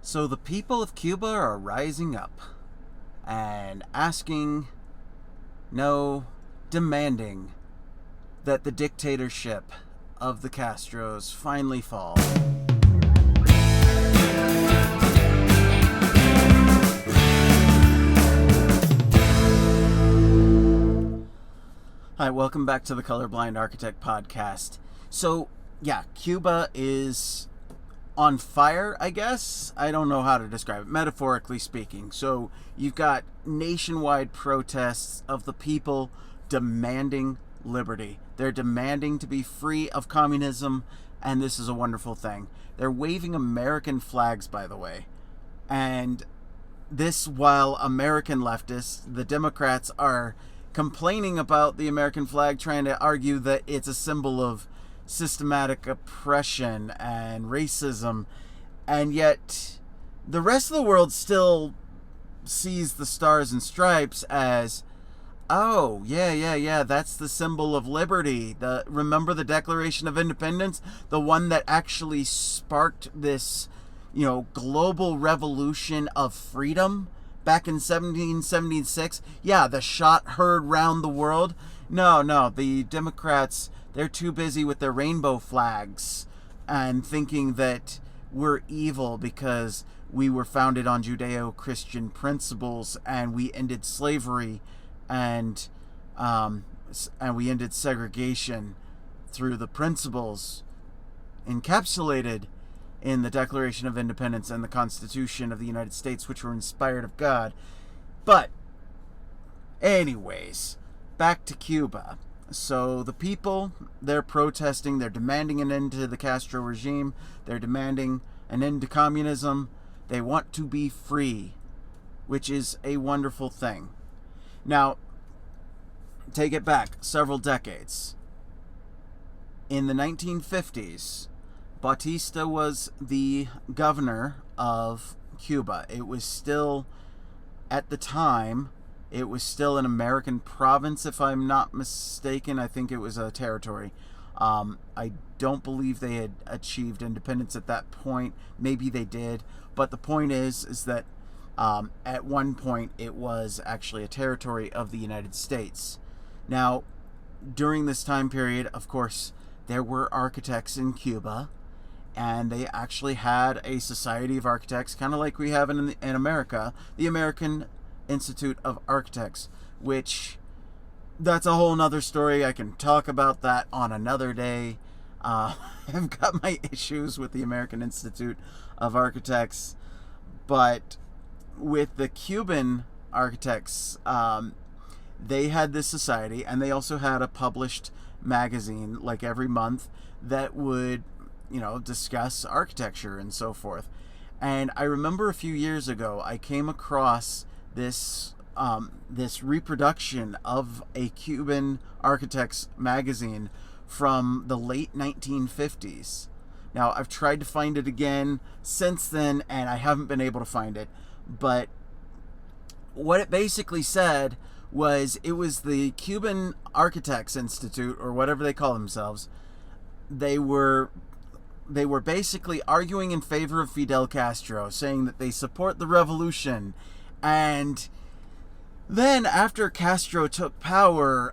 So the people of Cuba are rising up and asking, no, demanding that the dictatorship of the Castros finally fall. Hi, welcome back to the Colorblind Architect Podcast. So, yeah, Cuba is on fire, I guess. I don't know how to describe it, metaphorically speaking. So you've got nationwide protests of the people demanding liberty. They're demanding to be free of communism, and this is a wonderful thing. They're waving American flags, by the way. And this while American leftists, the Democrats, are complaining about the American flag, trying to argue that it's a symbol of systematic oppression and racism, and yet the rest of the world still sees the stars and stripes as, oh, yeah, that's the symbol of liberty. Remember the Declaration of Independence? The one that actually sparked this, global revolution of freedom back in 1776? Yeah, the shot heard round the world. No, the Democrats, they're too busy with their rainbow flags and thinking that we're evil because we were founded on Judeo-Christian principles and we ended slavery and we ended segregation through the principles encapsulated in the Declaration of Independence and the Constitution of the United States, which were inspired of God. But anyways, back to Cuba. So the people, they're protesting, they're demanding an end to the Castro regime, they're demanding an end to communism, they want to be free, which is a wonderful thing. Now, take it back several decades. In the 1950s, Batista was the governor of Cuba. It was still, at the time, it was still an American province, if I'm not mistaken. I think it was a territory. I don't believe they had achieved independence at that point. Maybe they did. But the point is that at one point it was actually a territory of the United States. Now, during this time period, of course, there were architects in Cuba, and they actually had a society of architects, kind of like we have in America, the American Institute of Architects, which that's a whole nother story. I can talk about that on another day. I've got my issues with the American Institute of Architects, but with the Cuban architects, they had this society, and they also had a published magazine like every month that would discuss architecture and so forth. And I remember a few years ago I came across this reproduction of a Cuban architects magazine from the late 1950s. Now, I've tried to find it again since then, and I haven't been able to find it. But what it basically said was, it was the Cuban Architects Institute, or whatever they call themselves. They were basically arguing in favor of Fidel Castro, saying that they support the revolution. And then after Castro took power,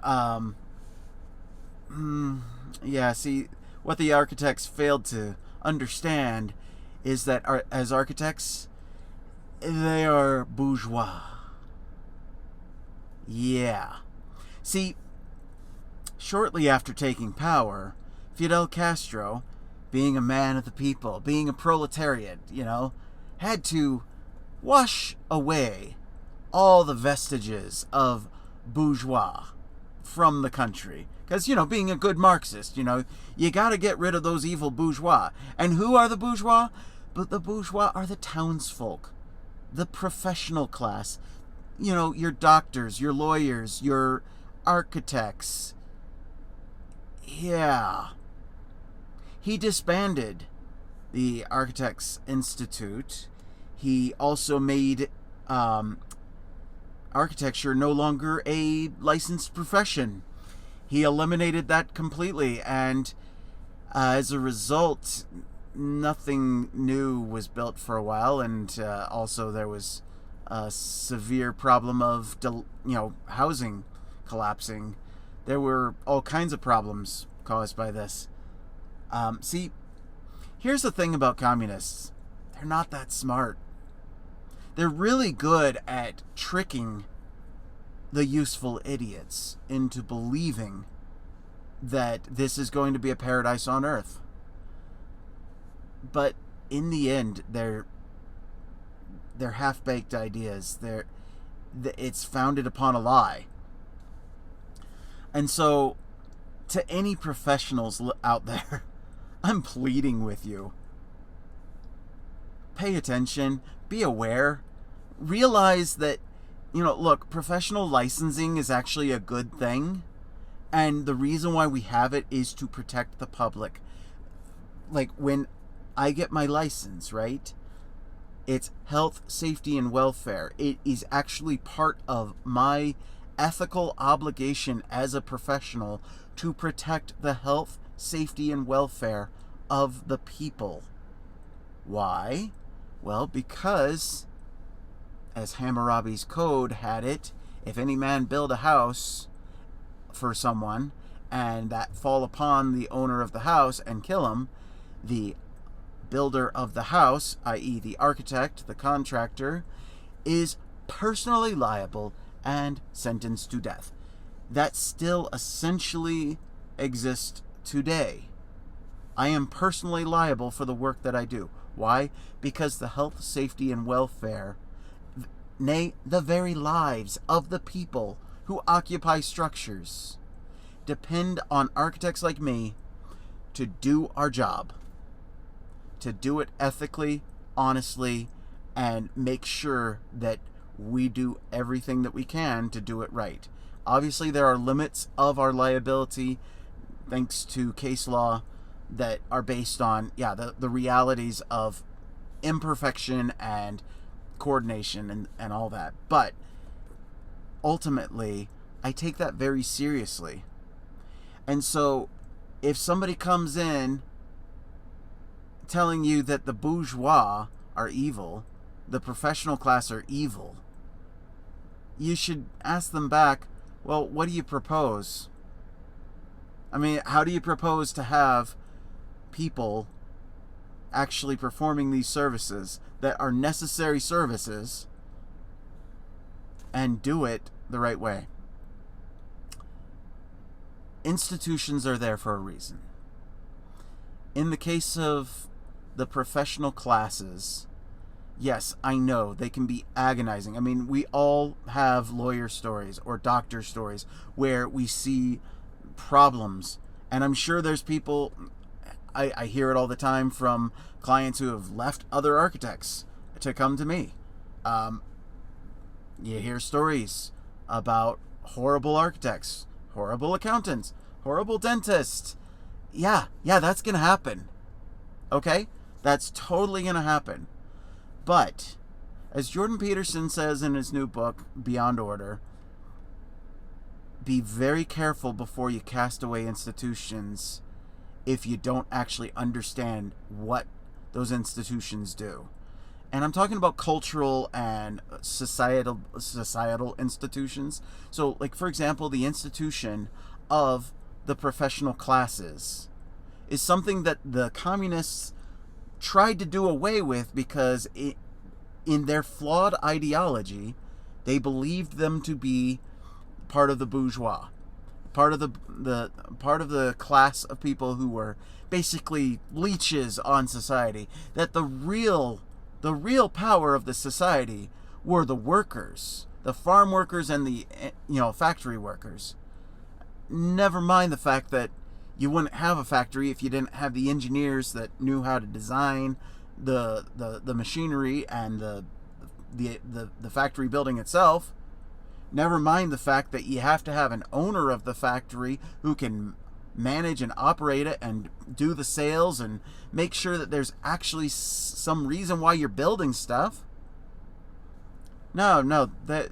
what the architects failed to understand is that as architects, they are bourgeois. Yeah. See, shortly after taking power, Fidel Castro, being a man of the people, being a proletariat, had to wash away all the vestiges of bourgeois from the country. Because, being a good Marxist, you got to get rid of those evil bourgeois. And who are the bourgeois? But the bourgeois are the townsfolk, the professional class. Your doctors, your lawyers, your architects. Yeah. He disbanded the Architects Institute. He also made architecture no longer a licensed profession. He eliminated that completely, and as a result, nothing new was built for a while, and also there was a severe problem of housing collapsing. There were all kinds of problems caused by this. See, here's the thing about communists. They're not that smart. They're really good at tricking the useful idiots into believing that this is going to be a paradise on earth. But in the end, they're half-baked ideas. It's founded upon a lie. And so, to any professionals out there, I'm pleading with you. Pay attention. Be aware. Realize that, look, professional licensing is actually a good thing. And the reason why we have it is to protect the public. Like, when I get my license, right? It's health, safety, and welfare. It is actually part of my ethical obligation as a professional to protect the health, safety, and welfare of the people. Why? Well, because, as Hammurabi's code had it, if any man build a house for someone, and that fall upon the owner of the house and kill him, the builder of the house, i.e. the architect, the contractor, is personally liable and sentenced to death. That still essentially exists today. I am personally liable for the work that I do. Why? Because the health, safety, and welfare, nay, the very lives of the people who occupy structures, depend on architects like me to do our job. To do it ethically, honestly, and make sure that we do everything that we can to do it right. Obviously, there are limits of our liability, thanks to case law, that are based on, the realities of imperfection and coordination and all that. But ultimately, I take that very seriously. And so, if somebody comes in telling you that the bourgeois are evil, the professional class are evil, you should ask them back, well, what do you propose? I mean, how do you propose to have people actually performing these services that are necessary services and do it the right way? Institutions are there for a reason. In the case of the professional classes, yes, I know they can be agonizing. I mean, we all have lawyer stories or doctor stories where we see problems. And I'm sure there's people, I hear it all the time from clients who have left other architects to come to me. You hear stories about horrible architects, horrible accountants, horrible dentists. Yeah, that's going to happen. Okay? That's totally going to happen. But, as Jordan Peterson says in his new book, Beyond Order, be very careful before you cast away institutions if you don't actually understand what those institutions do. And I'm talking about cultural and societal institutions. So, like, for example, the institution of the professional classes is something that the communists tried to do away with because in their flawed ideology, they believed them to be part of the bourgeois, part of the class of people who were basically leeches on society. That the real power of the society were the workers, the farm workers and the factory workers. Never mind the fact that you wouldn't have a factory if you didn't have the engineers that knew how to design the machinery and the factory building itself. Never mind the fact that you have to have an owner of the factory who can manage and operate it and do the sales and make sure that there's actually some reason why you're building stuff. The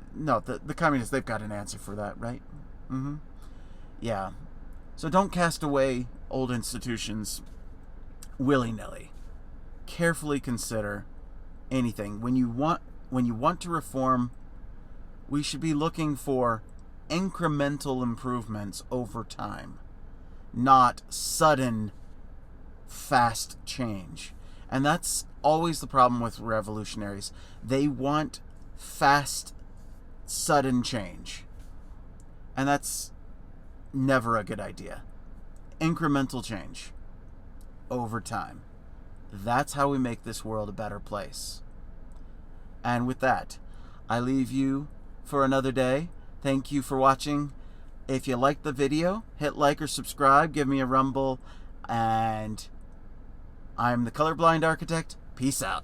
communists, they've got an answer for that, right? Yeah. So don't cast away old institutions willy-nilly. carefully consider anything. When you want to reform, we should be looking for incremental improvements over time, not sudden, fast change. And that's always the problem with revolutionaries. They want fast, sudden change. And that's never a good idea. Incremental change over time. That's how we make this world a better place. And with that, I leave you for another day. Thank you for watching. If you liked the video, hit like or subscribe, give me a rumble, and I'm the Colorblind Architect. Peace out.